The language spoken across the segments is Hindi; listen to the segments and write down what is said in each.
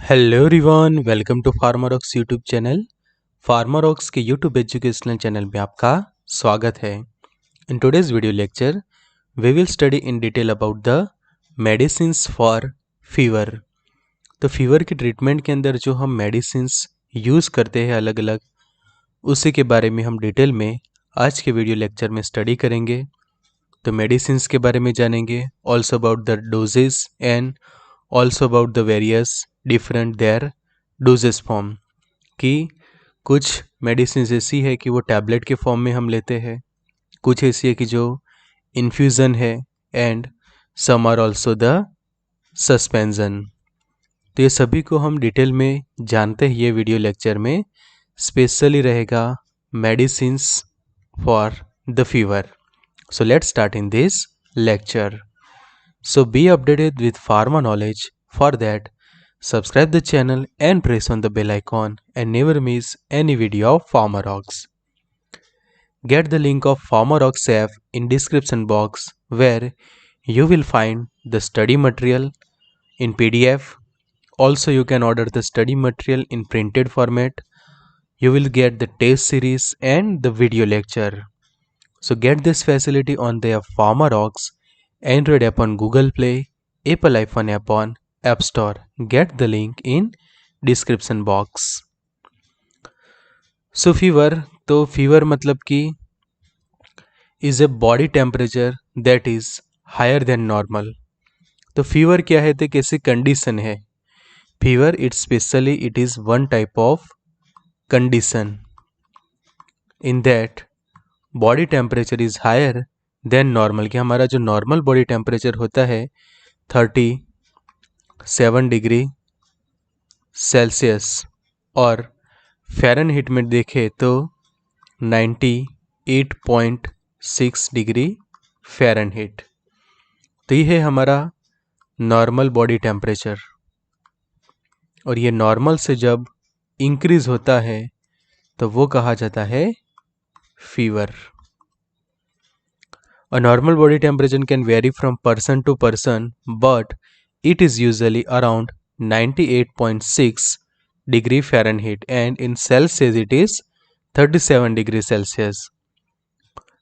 Hello everyone, welcome to Pharmarox YouTube channel. Pharmarox के यूट्यूब एजुकेशनल चैनल में आपका स्वागत है। In today's video lecture we will study in detail about the medicines for fever. तो फीवर की ट्रीटमेंट के अंदर जो हम मेडिसिन्स यूज़ करते हैं अलग अलग, उसी के बारे में हम डिटेल में आज के वीडियो लेक्चर में स्टडी करेंगे। तो मेडिसिन्स के बारे में जानेंगे, also about the doses and also about the various different their doses form. कि कुछ मेडिसिन ऐसी है कि वो टैबलेट के फॉर्म में हम लेते हैं, कुछ ऐसी है कि जो इन्फ्यूज़न है, and some are also the suspension. तो ये सभी को हम डिटेल में जानते हैं ये वीडियो लेक्चर में। स्पेशली रहेगा medicines for the fever. So let's start in this lecture. So be updated with pharma knowledge. For that, subscribe the channel and press on the bell icon and never miss any video of PharmaRocks. Get the link of PharmaRocks app in description box where you will find the study material in PDF. Also, you can order the study material in printed format. You will get the test series and the video lecture. So get this facility on their PharmaRocks Android app on Google Play, Apple iPhone app on App Store. Get the link in description box. So fever, तो fever मतलब कि is a body temperature that is higher than normal. तो fever क्या है, तो कैसी कंडीशन है। fever it's specially it is one type of condition in that body temperature is higher than normal. कि हमारा जो नॉर्मल बॉडी टेम्परेचर होता है 37 डिग्री सेल्सियस, और फ़ारेनहीट में देखें तो 98.6 डिग्री फ़ारेनहीट। तो ये है हमारा नॉर्मल बॉडी टेम्परेचर, और ये नॉर्मल से जब इंक्रीज़ होता है तो वो कहा जाता है fever. A normal body temperature can vary from person to person, but it is usually around 98.6 degree Fahrenheit, and in Celsius it is 37 degree Celsius.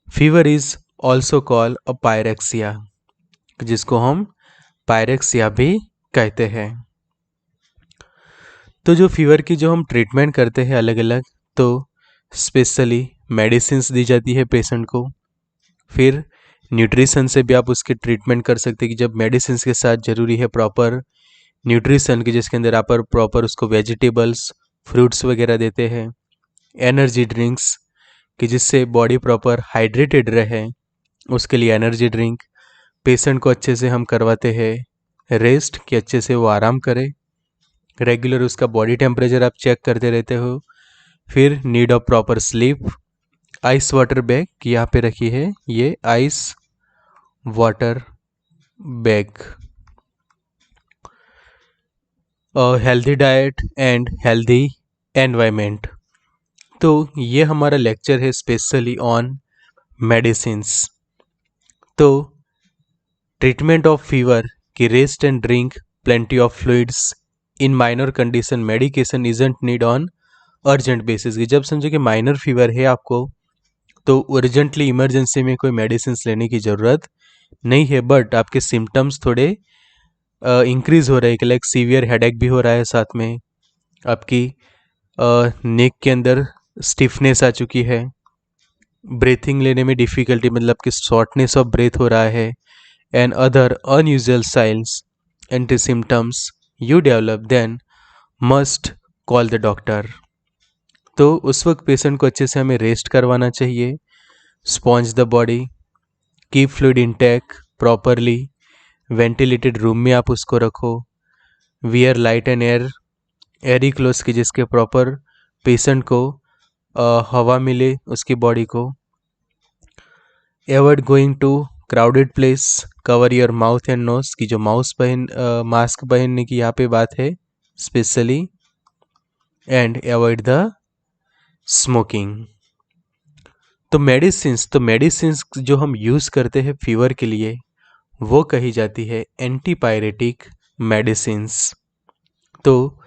Fever is also called a pyrexia, जिसको हम पायरेक्सिया भी कहते हैं। तो जो फीवर की जो हम ट्रीटमेंट करते हैं अलग अलग, तो स्पेशली मेडिसिन्स दी जाती है पेशेंट को। फिर न्यूट्रिशन से भी आप उसकी ट्रीटमेंट कर सकते हैं कि जब मेडिसिन के साथ ज़रूरी है प्रॉपर न्यूट्रिशन की, जिसके अंदर आप प्रॉपर उसको वेजिटेबल्स फ्रूट्स वगैरह देते हैं। एनर्जी ड्रिंक्स कि जिससे बॉडी प्रॉपर हाइड्रेटेड रहे, उसके लिए एनर्जी ड्रिंक। पेशेंट को अच्छे से हम करवाते हैं रेस्ट कि अच्छे से वो आराम करे। रेगुलर उसका बॉडी टेम्परेचर आप चेक करते रहते हो। फिर need of proper sleep. Ice water bag कि यहाँ पे रखी है, ये ice water bag. Healthy diet and healthy environment. तो ये हमारा लेक्चर है स्पेशली ऑन मेडिसिन्स। तो ट्रीटमेंट ऑफ फीवर कि rest and drink plenty of fluids in minor condition, medication isn't need on urgent basis. कि जब समझो कि माइनर फीवर है आपको, तो अर्जेंटली इमरजेंसी में कोई मेडिसिन लेने की ज़रूरत नहीं है, बट आपके सिम्टम्स थोड़े इंक्रीज़ हो रहे हैं कि लाइक सीवियर हेडेक भी हो रहा है, साथ में आपकी नेक के अंदर स्टिफनेस आ चुकी है, ब्रीथिंग लेने में डिफ़िकल्टी मतलब कि शॉर्टनेस ऑफ ब्रेथ हो रहा है, and other unusual signs and symptoms you develop, then must call the doctor. तो उस वक्त पेशेंट को अच्छे से हमें रेस्ट करवाना चाहिए, sponge the body, keep fluid intake properly, ventilated room में आप उसको रखो, wear light and Airy clothes की जिसके प्रॉपर पेशेंट को हवा मिले उसकी बॉडी को। Avoid going to crowded place, cover your mouth and nose की जो मास्क पहनने की यहाँ पे बात है specially, and avoid the smoking. तो मेडिसिन्स जो हम यूज़ करते हैं फीवर के लिए, वो कही जाती है एंटीपायरेटिक मेडिसिन्स। तो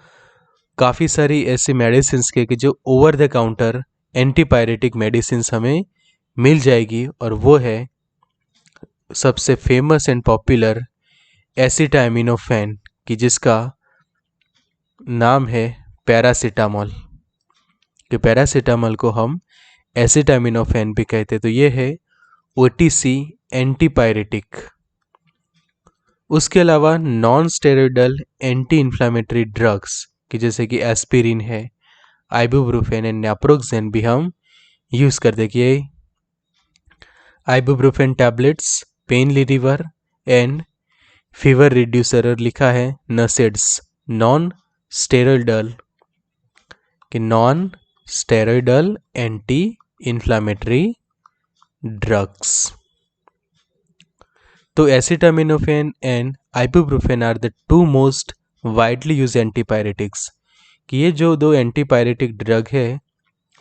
काफ़ी सारी ऐसी मेडिसिन के कि जो over the counter antipyretic medicine हमें मिल जाएगी, और वो है सबसे फेमस एंड पॉपुलर एसिटामिनोफेन, कि जिसका नाम है पैरासीटामोल। कि पैरासीटामोल को हम एसिटामिनोफेन भी कहते हैं। तो ये है ओटीसी एंटीपायरेटिक। उसके अलावा non steroidal anti inflammatory drugs कि जैसे कि एस्पिरिन है, आइबुप्रोफेन एंड नेप्रोक्सेन भी हम यूज़ करते कि ibuprofen tablets pain reliever and fever reducer, और लिखा है नसेड्स नॉन स्टेरॉइडल कि non steroidal anti inflammatory drugs. तो acetaminophen and ibuprofen are the two most widely use antipyretics कि ये जो दो एंटीपायरेटिक ड्रग है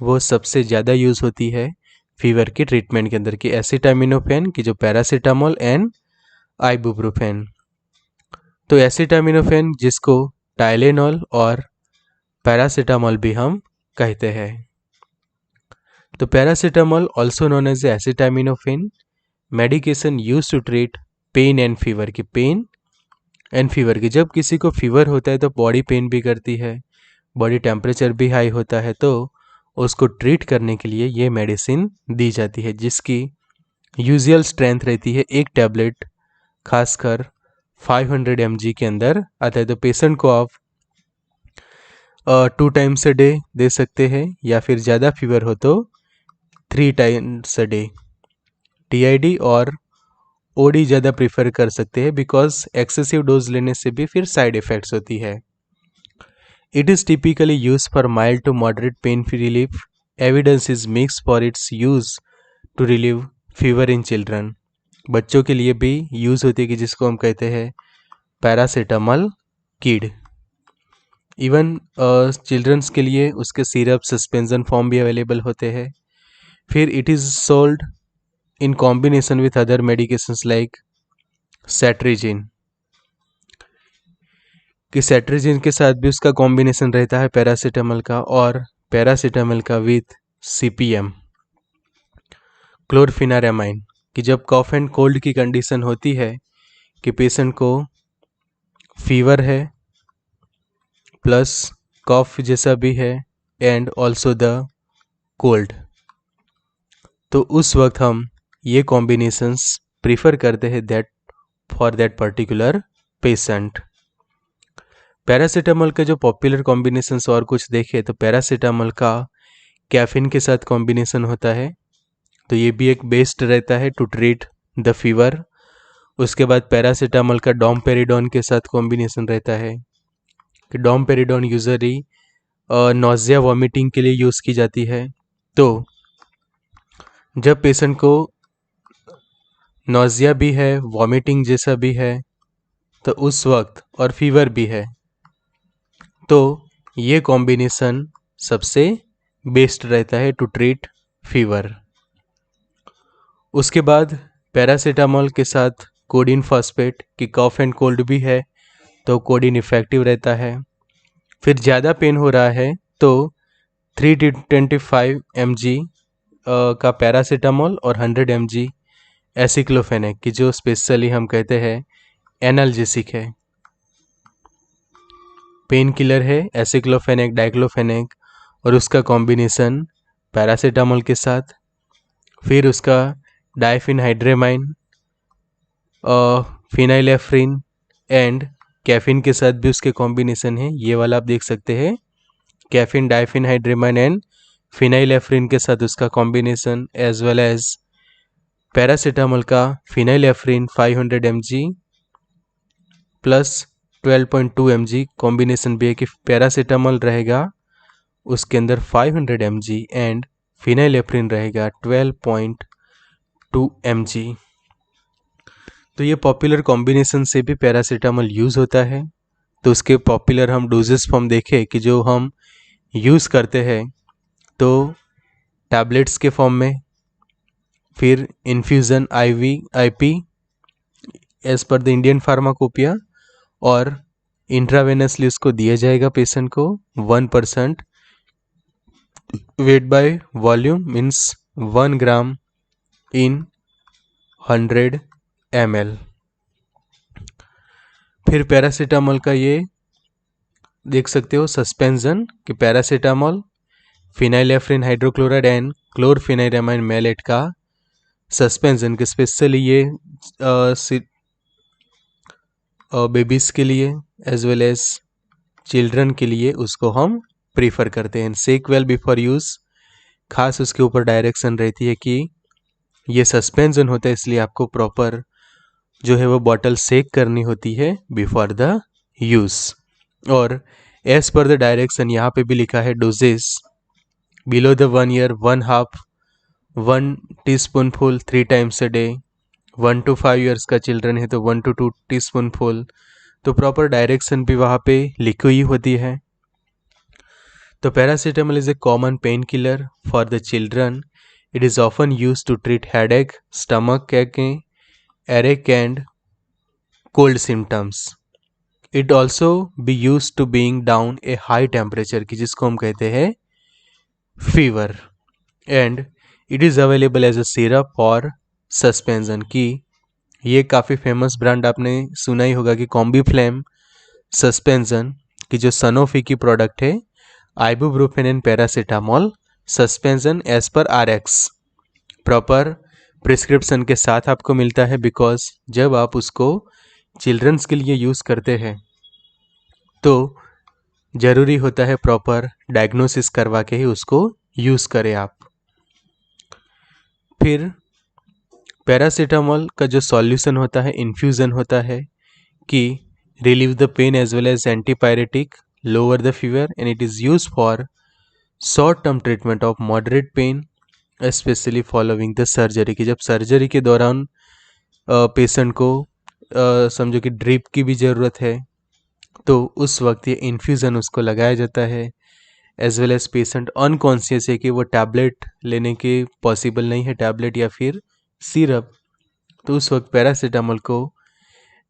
वो सबसे ज़्यादा यूज़ होती है फीवर के ट्रीटमेंट के अंदर, कि एसिटामिनोफेन की जो पैरासीटामोल एंड आइबुप्रोफेन। तो एसिटामिनोफेन जिसको टाइलेनॉल और पैरासीटामोल भी हम कहते हैं। तो paracetamol also known as acetaminophen medication use to treat pain and fever की पेन एंड फीवर की जब किसी को फीवर होता है तो बॉडी पेन भी करती है, बॉडी टेम्परेचर भी हाई होता है, तो उसको ट्रीट करने के लिए ये मेडिसिन दी जाती है, जिसकी यूजुअल स्ट्रेंथ रहती है एक टैबलेट खासकर 500 mg के अंदर आता है। तो पेशेंट को आप 2 टाइम्स अ डे दे सकते हैं, या फिर ज़्यादा फीवर हो तो 3 टाइम्स अ डे। टीआईडी और ओडी ज़्यादा प्रीफर कर सकते हैं, बिकॉज एक्सेसिव डोज लेने से भी फिर साइड इफ़ेक्ट्स होती है। It is typically use for mild to moderate pain relief. Evidence is mix for its use to relieve fever in children. बच्चों के लिए भी यूज़ होती है कि जिसको हम कहते हैं पैरासीटामोल किड। इवन चिल्ड्रंस के लिए उसके सिरप सस्पेंशन फॉर्म भी अवेलेबल होते हैं। फिर it is sold in combination with other medications like cetirizine, कि सेट्रिजिन के साथ भी उसका कॉम्बिनेशन रहता है पैरासीटामोल का, और पैरासीटामोल का विथ सीपीएम क्लोरफिनारामाइन, कि जब कॉफ एंड कोल्ड की कंडीशन होती है कि पेशेंट को फीवर है प्लस कॉफ जैसा भी है एंड ऑल्सो द कोल्ड, तो उस वक्त हम ये कॉम्बिनेशंस प्रीफर करते हैं that for that particular patient. Paracetamol का जो पॉपुलर कॉम्बिनेशंस और कुछ देखें तो पैरासीटामोल का कैफीन के साथ कॉम्बिनेशन होता है, तो ये भी एक बेस्ट रहता है टू ट्रीट द फीवर। उसके बाद पैरासीटामोल का डोमपेरिडोन के साथ कॉम्बिनेशन रहता है, कि डोमपेरिडोन यूजली नोजिया वॉमिटिंग के लिए यूज़ की जाती है। तो जब पेशेंट को नोजिया भी है, वॉमिटिंग जैसा भी है, तो उस वक्त और फीवर भी है, तो ये कॉम्बिनेशन सबसे बेस्ट रहता है टू ट्रीट फीवर। उसके बाद पैरासीटामोल के साथ कोडिन फॉस्फेट, की कॉफ एंड कोल्ड भी है तो कोडिन इफेक्टिव रहता है। फिर ज़्यादा पेन हो रहा है तो 325 mg का पैरासीटामोल और 100 mg एसिक्लोफेनेक, की जो स्पेशली हम कहते हैं एनाल्जेसिक है, पेन किलर है एसिक्लोफेनेक डाइक्लोफेनेक, और उसका कॉम्बिनेशन पैरासीटामोल के साथ। फिर उसका डाइफिनहाइड्रेमाइन, फिनाइलेफ्रिन एंड कैफीन के साथ भी उसके कॉम्बिनेशन है, ये वाला आप देख सकते हैं, कैफीन डाइफिनहाइड्रेमाइन एंड फिनाइलेफ्रिन के साथ उसका combination, as well as paracetamol का phenylephrine 500 mg plus 12.2 mg combination भी है, कि पैरासीटामोल रहेगा उसके अंदर 500 mg एंड फिनाइलेफ्रिन रहेगा 12.2 mg। तो ये पॉपुलर कॉम्बिनेशन से भी पैरासीटामोल यूज़ होता है। तो उसके पॉपुलर हम डोजेस फॉर्म देखें कि जो हम यूज़ करते हैं तो टैबलेट्स के फॉर्म में, फिर infusion IV IP as per the Indian pharmacopoeia, और इंट्रावेनसली उसको दिया जाएगा पेशेंट को 1%, weight by volume means 1 gram in 100 ml। फिर पैरासीटामोल का ये देख सकते हो सस्पेंशन कि paracetamol, phenylephrine hydrochloride and chlorpheniramine maleate का सस्पेंशन के स्पेशली ये बेबीज़ के लिए एज वेल एज चिल्ड्रन के लिए उसको हम प्रीफर करते हैं। सेक वेल बिफोर यूज़, खास उसके ऊपर डायरेक्शन रहती है कि ये सस्पेंशन होता है, इसलिए आपको प्रॉपर जो है वो बॉटल सेक करनी होती है बिफोर द यूज़। और एज पर द डायरेक्शन यहाँ पे भी लिखा है doses below the 1 year 1/2 टीस्पूनफुल 3 times a day. 1 to 5 years का चिल्ड्रन है तो 1 to 2 टीस्पूनफुल, तो प्रॉपर डायरेक्शन भी वहाँ पे लिखी हुई होती है। तो paracetamol is a common pain killer for the children. It is often use to treat headache, stomach एरेक and cold symptoms. It also be use to being down a high temperature की जिसको हम कहते हैं fever. And it is available as a syrup और सस्पेंशन की ये काफ़ी फेमस ब्रांड आपने सुना ही होगा कि कॉम्बीफ्लेम सस्पेंशन की जो सनोफी की प्रोडक्ट है, ibuprofen and paracetamol suspension as पर RX प्रॉपर प्रिस्क्रिप्शन के साथ आपको मिलता है। बिकॉज जब आप उसको चिल्ड्रंस के लिए यूज़ करते हैं तो ज़रूरी होता है प्रॉपर डायग्नोसिस करवा के ही उसको यूज़ करें आप। फिर पैरासीटामोल का जो सॉल्यूशन होता है, इन्फ्यूज़न होता है कि relieve the pain as well as antipyretic, lower the fever and it is use for short term treatment of moderate pain specially following the surgery की जब सर्जरी के दौरान पेशेंट को समझो कि ड्रिप की भी ज़रूरत है तो उस वक्त ये इन्फ्यूज़न उसको लगाया जाता है। As well as patient unconscious है कि वो टैबलेट लेने के पॉसिबल नहीं है, टैबलेट या फिर सिरप, तो उस वक्त पैरासीटामोल को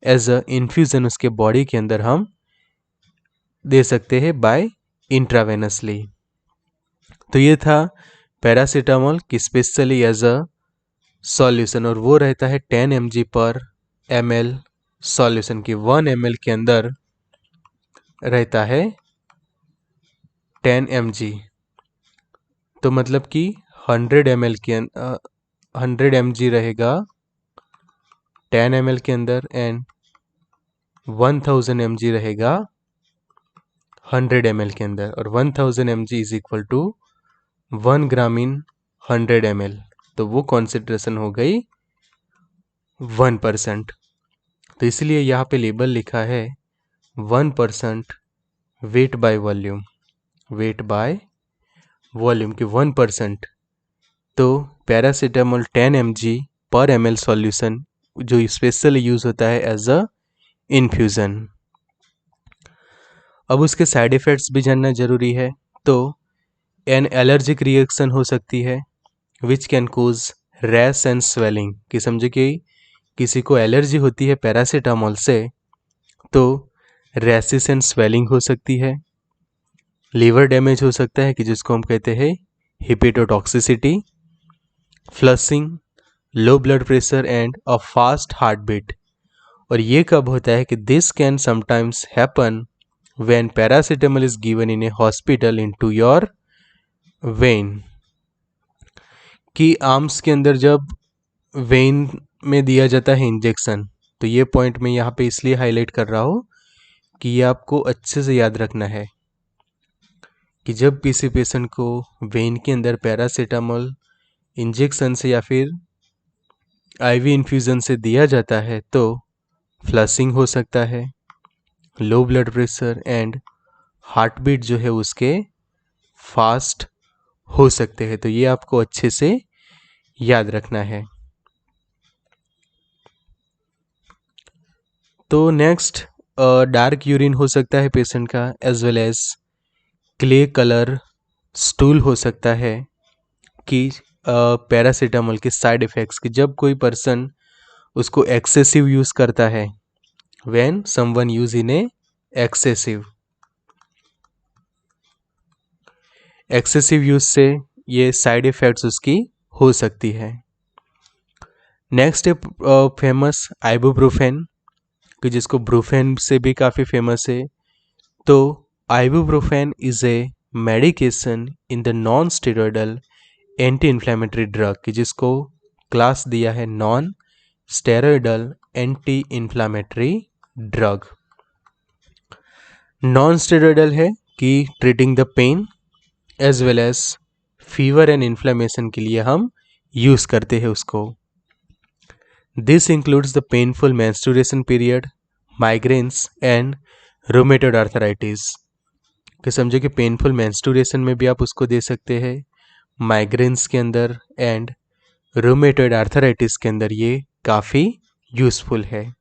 एज अ इन्फ्यूज़न उसके बॉडी के अंदर हम दे सकते हैं बाय इंट्रावेनसली। तो ये था पैरासीटामोल की स्पेशली एज अ सॉल्यूशन, और वो रहता है 10 mg/ml सॉल्यूशन की 1 ml के अंदर रहता है 10 mg, तो मतलब कि 100 ml के 100 mg रहेगा 10 ml के अंदर एंड 1000 mg रहेगा 100 ml के अंदर, और 1000 mg is equal to 1 gram in 100 ml, तो वो कॉन्सेंट्रेशन हो गई 1%। तो इसलिए यहाँ पे लेबल लिखा है 1% weight by volume, wait by volume की 1%। तो पैरासीटामोल 10 mg/ml सॉल्यूशन जो स्पेशली यूज़ होता है एज अ इन्फ्यूज़न। अब उसके साइड इफ़ेक्ट्स भी जानना ज़रूरी है। तो एन एलर्जिक रिएक्शन हो सकती है which can cause rash and swelling, कि समझे कि किसी को एलर्जी होती है पैरासीटामोल से तो रैशेस एंड स्वेलिंग हो सकती है। लीवर डैमेज हो सकता है कि जिसको हम कहते हैं hepatotoxicity, flushing, low blood pressure and a fast heart beat. और ये कब होता है कि this can sometimes happen when paracetamol is given in a hospital into your vein, कि आर्म्स के अंदर जब वेन में दिया जाता है इंजेक्शन। तो ये पॉइंट मैं यहाँ पे इसलिए हाईलाइट कर रहा हूँ कि ये आपको अच्छे से याद रखना है कि जब किसी पेशेंट को वेन के अंदर पैरासीटामोल इंजेक्शन से या फिर आईवी इन्फ्यूज़न से दिया जाता है तो फ्लशिंग हो सकता है, low blood pressure and heart beat जो है उसके फास्ट हो सकते हैं। तो ये आपको अच्छे से याद रखना है। तो नेक्स्ट डार्क यूरिन हो सकता है पेशेंट का, as well as clay colour stool हो सकता है कि पैरासीटामोल के साइड इफ़ेक्ट्स कि जब कोई पर्सन उसको एक्सेसिव यूज़ करता है, when someone use in A excessive use से ये साइड इफ़ेक्ट्स उसकी हो सकती है। नेक्स्ट है फेमस आइबुप्रोफेन, कि जिसको ब्रूफेन से भी काफ़ी फेमस है। तो ibuprofen is a medication in the non steroidal anti inflammatory drug, कि जिसको क्लास दिया है non steroidal anti inflammatory drug. Non steroidal है कि treating the pain as well as fever and inflammation के लिए हम यूज़ करते हैं उसको। This includes the painful menstruation period, migraines and rheumatoid arthritis. कि समझो कि पेनफुल मेंस्ट्रुएशन में भी आप उसको दे सकते हैं, माइग्रेन्स के अंदर एंड रूमेटॉइड आर्थराइटिस के अंदर ये काफ़ी यूज़फुल है।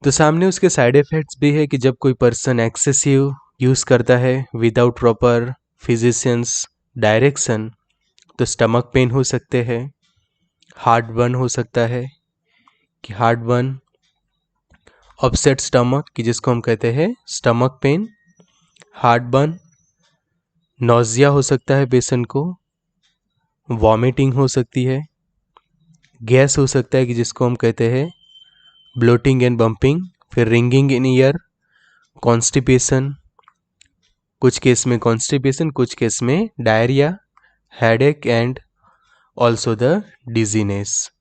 तो सामने उसके साइड इफ़ेक्ट्स भी है कि जब कोई पर्सन एक्सेसिव यूज़ करता है विदाउट प्रॉपर फिजिशियंस डायरेक्शन, तो स्टमक पेन हो सकते हैं, हार्ट बर्न हो सकता है, कि हार्ट बर्न, अपसेट स्टमक, कि जिसको हम कहते हैं stomach pain, heart burn, nausea हो सकता है पेशेंट को, वॉमिटिंग हो सकती है, गैस हो सकता है कि जिसको हम कहते हैं ब्लोटिंग एंड बम्पिंग, फिर रिंगिंग इन ईयर, कॉन्स्टिपेशन, कुछ केस में कॉन्स्टिपेशन, कुछ केस में diarrhoea, headache and also the dizziness.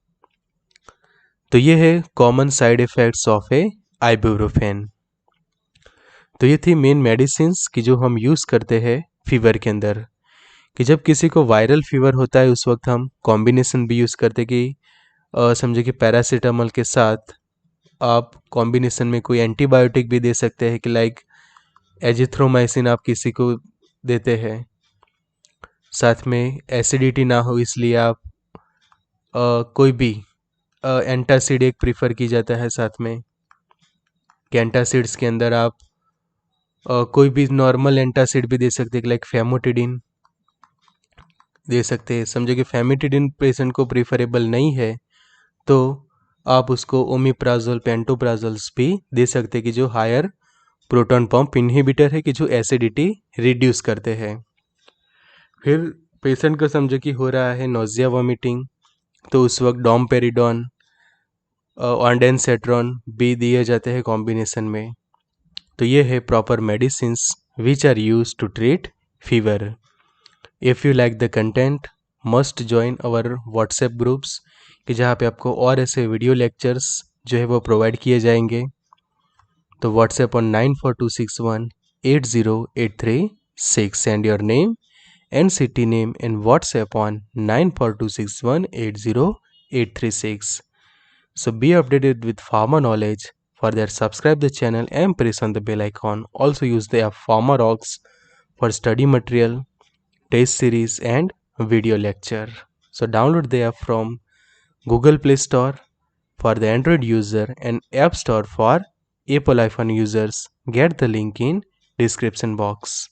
तो ये है common side effects of A ibuprofen. तो ये थी मेन मेडिसिन्स कि जो हम यूज़ करते हैं फीवर के अंदर, कि जब किसी को वायरल फीवर होता है उस वक्त हम कॉम्बिनेशन भी यूज़ करते कि समझे कि पैरासीटामोल के साथ आप कॉम्बिनेशन में कोई एंटीबायोटिक भी दे सकते हैं, कि लाइक एजिथ्रोमाइसिन आप किसी को देते हैं, साथ में एसिडिटी ना हो इसलिए आप कोई भी एंटासिड एक प्रीफर की जाता है साथ में, कि एंटासिड्स के अंदर आप कोई भी नॉर्मल एंटासिड भी दे सकते हैं, लाइक फेमोटिडिन दे सकते हैं। समझो कि फेमिटिडिन पेशेंट को प्रीफरेबल नहीं है तो आप उसको ओमिप्राजोल पेंटोप्राजोल्स भी दे सकते हैं, कि जो हायर प्रोटॉन पंप इनहिबिटर है, कि जो एसिडिटी रिड्यूस करते हैं। फिर पेशेंट को समझो कि हो रहा है नोजिया वॉमिटिंग, तो उस वक्त डोमपेरिडोन ऑन्डेनसेट्रॉन भी दिए जाते हैं कॉम्बिनेशन में। तो ये है proper medicines which are use to treat fever. If you like the content must join our WhatsApp groups, कि जहाँ पे आपको और ऐसे वीडियो लेक्चर्स जो है वो प्रोवाइड किए जाएंगे। तो WhatsApp on 9426180836, send your name and city name in WhatsApp on 9426180836. So be updated with pharma knowledge. For that, subscribe the channel and press on the bell icon. Also use the app PharmaRocks for study material, test series and video lecture. So download the app from Google Play Store for the Android user and App Store for Apple iPhone users. Get the link in description box.